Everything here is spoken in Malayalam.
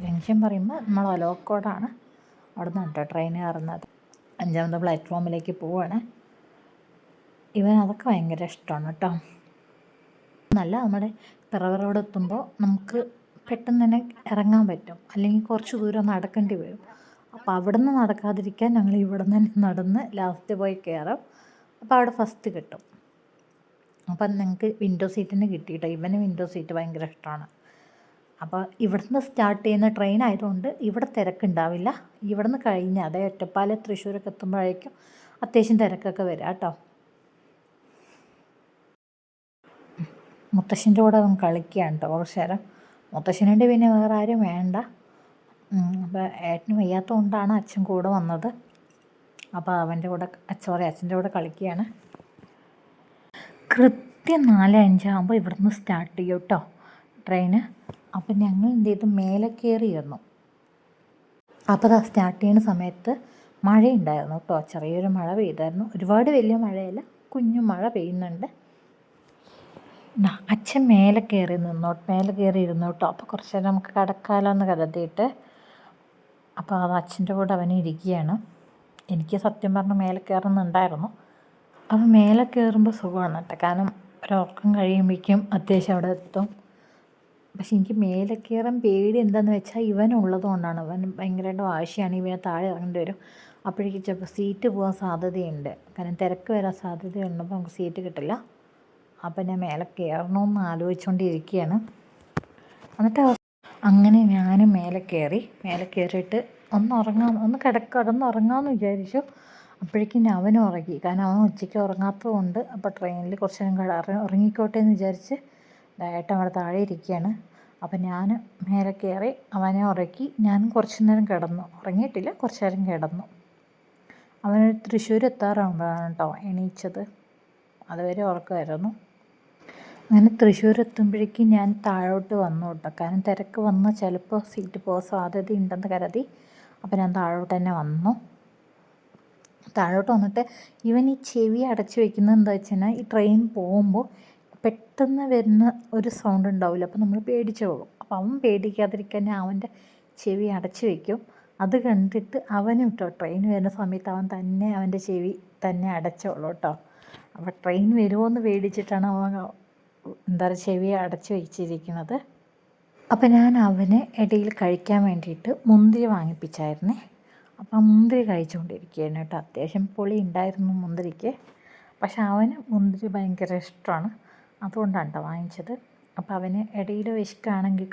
ജംഗ്ഷൻ പറയുമ്പോൾ നമ്മൾ ഒലോക്കോടാണ്. അവിടെ നിന്ന് കേട്ടോ ട്രെയിൻ കയറുന്നത്. 5ാമത്തെ പ്ലാറ്റ്ഫോമിലേക്ക് പോവുകയാണ്. അതൊക്കെ ഭയങ്കര ഇഷ്ടമാണ് കേട്ടോ. നല്ല നമ്മുടെ പിറവറോട് എത്തുമ്പോൾ നമുക്ക് പെട്ടെന്ന് തന്നെ ഇറങ്ങാൻ പറ്റും, അല്ലെങ്കിൽ കുറച്ച് ദൂരം നടക്കേണ്ടി വരും. അപ്പോൾ അവിടെ നിന്ന് നടക്കാതിരിക്കാൻ ഞങ്ങൾ ഇവിടെ നിന്ന് തന്നെ നടന്ന് ലാസ്റ്റ് പോയി കയറും. അപ്പോൾ അവിടെ ഫസ്റ്റ് കിട്ടും. അപ്പം ഞങ്ങൾക്ക് വിൻഡോ സീറ്റിന് കിട്ടിയിട്ടോ. വിൻഡോ സീറ്റ് ഭയങ്കര ഇഷ്ടമാണ്. അപ്പോൾ ഇവിടുന്ന് സ്റ്റാർട്ട് ചെയ്യുന്ന ട്രെയിൻ ആയതുകൊണ്ട് ഇവിടെ തിരക്കുണ്ടാവില്ല. ഇവിടുന്ന് കഴിഞ്ഞ് അതായത് ഒറ്റപ്പാലം തൃശ്ശൂരൊക്കെ എത്തുമ്പോഴേക്കും അത്യാവശ്യം തിരക്കൊക്കെ വരാം കേട്ടോ. മുത്തശ്ശൻ്റെ കൂടെ അവൻ കളിക്കുകയാണ് കേട്ടോ കുറച്ച് നേരം. മുത്തശ്ശനുണ്ട്, പിന്നെ വേറെ ആരും വേണ്ട. അപ്പോൾ ഏട്ടന് വയ്യാത്തത് കൊണ്ടാണ് അച്ഛൻ കൂടെ വന്നത്. അപ്പോൾ അച്ഛൻ്റെ കൂടെ കളിക്കുകയാണ്. കൃത്യം 4:05 ആകുമ്പോൾ ഇവിടുന്ന് സ്റ്റാർട്ട് ചെയ്യും കേട്ടോ ട്രെയിന്. അപ്പം ഞങ്ങൾ എന്ത് ചെയ്തു, മേലെ കയറിയിരുന്നു. അപ്പോൾ അത് സ്റ്റാർട്ട് ചെയ്യുന്ന സമയത്ത് മഴയുണ്ടായിരുന്നു കേട്ടോ. ചെറിയൊരു മഴ പെയ്തായിരുന്നു. ഒരുപാട് വലിയ മഴയല്ല, കുഞ്ഞു മഴ പെയ്യുന്നുണ്ട്. അച്ഛൻ മേലെ കയറി ഇരുന്നു കേട്ടോ. അപ്പോൾ കുറച്ച് നേരം നമുക്ക് കിടക്കാമെന്ന് കരുതിയിട്ട് അപ്പോൾ അത് അച്ഛൻ്റെ കൂടെ അവൻ ഇരിക്കുകയാണ്. എനിക്ക് സത്യം പറഞ്ഞാൽ മേലെ കയറുന്നുണ്ടായിരുന്നു. അപ്പോൾ മേലെ കയറുമ്പോൾ സുഖമാണ് കേട്ടോ, കാരണം ഒരുറക്കം കഴിയുമ്പോഴേക്കും അത്യാവശ്യം അവിടെ എത്തും. പക്ഷെ എനിക്ക് മേലെ കയറാൻ പേടി എന്താണെന്ന് വെച്ചാൽ ഇവനുള്ളത് കൊണ്ടാണ്. അവൻ ഭയങ്കരമായിട്ട് വാശിയാണ്. ഇവനെ താഴെ ഇറങ്ങേണ്ടി വരും. അപ്പോഴേക്കും ചിലപ്പോൾ സീറ്റ് പോകാൻ സാധ്യതയുണ്ട്, കാരണം തിരക്ക് വരാൻ സാധ്യതയുണ്ട്. അപ്പോൾ നമുക്ക് സീറ്റ് കിട്ടില്ല. അപ്പം ഞാൻ മേലെ കയറണമെന്ന് ആലോചിച്ചുകൊണ്ടിരിക്കുകയാണ്. എന്നിട്ട് അങ്ങനെ ഞാനും മേലെ കയറിയിട്ട് ഒന്ന് കിടന്നുറങ്ങാമെന്ന് വിചാരിച്ചു. അപ്പോഴേക്കും അവനും ഉറങ്ങി, കാരണം അവൻ ഉച്ചയ്ക്ക് ഉറങ്ങാത്തത് കൊണ്ട്. അപ്പോൾ ട്രെയിനിൽ കുറച്ച് നേരം ഉറങ്ങിക്കോട്ടെ എന്ന് വിചാരിച്ച് ഏട്ടൻ അവിടെ താഴെ ഇരിക്കുകയാണ്. അപ്പം ഞാൻ മേലെ കയറി അവനെ ഉറക്കി. ഞാൻ കുറച്ച് നേരം കിടന്നു, ഉറങ്ങിയിട്ടില്ല, കുറച്ച് നേരം കിടന്നു. അവൻ തൃശ്ശൂർ എത്താറാകുമ്പോഴാണ് കേട്ടോ എണീച്ചത്. അതുവരെ ഉറക്കമായിരുന്നു. അങ്ങനെ തൃശ്ശൂർ എത്തുമ്പോഴേക്കും ഞാൻ താഴോട്ട് വന്നു കേട്ടോ, കാരണം തിരക്ക് വന്നാൽ ചിലപ്പോൾ സീറ്റ് പോകാൻ സാധ്യതയുണ്ടെന്ന് കരുതി. അപ്പോൾ ഞാൻ താഴോട്ട് തന്നെ വന്നു. താഴോട്ട് വന്നിട്ട് ഇവൻ ഈ ചെവി അടച്ചു വയ്ക്കുന്നത് എന്താ വെച്ച് കഴിഞ്ഞാൽ, ഈ ട്രെയിൻ പോകുമ്പോൾ പെട്ടെന്ന് വരുന്ന ഒരു സൗണ്ട് ഉണ്ടാവില്ല, അപ്പോൾ നമ്മൾ പേടിച്ചു പോകും. അപ്പോൾ അവൻ പേടിക്കാതിരിക്കാൻ അവൻ്റെ ചെവി അടച്ചു വയ്ക്കും. അത് കണ്ടിട്ട് അവനും കേട്ടോ ട്രെയിൻ വരുന്ന സമയത്ത് അവൻ്റെ ചെവി തന്നെ അടച്ചോളൂ കേട്ടോ. അപ്പോൾ ട്രെയിൻ വരുമോ എന്ന് പേടിച്ചിട്ടാണ് അവൻ ചെവി അടച്ചു വച്ചിരിക്കുന്നത്. അപ്പോൾ ഞാൻ അവന് ഇടയിൽ കഴിക്കാൻ വേണ്ടിയിട്ട് മുന്തിരി വാങ്ങിപ്പിച്ചായിരുന്നേ. അപ്പോൾ മുന്തിരി കഴിച്ചുകൊണ്ടിരിക്കുകയാണ് കേട്ടോ. അത്യാവശ്യം പൊളി ഉണ്ടായിരുന്നു മുന്തിരിക്ക്. പക്ഷെ അവന് മുന്തിരി ഭയങ്കര ഇഷ്ടമാണ്, അതുകൊണ്ടാണ് കേട്ടോ വാങ്ങിച്ചത്. അപ്പോൾ അവന് ഇടയിൽ വിശക്കുകയാണെങ്കിൽ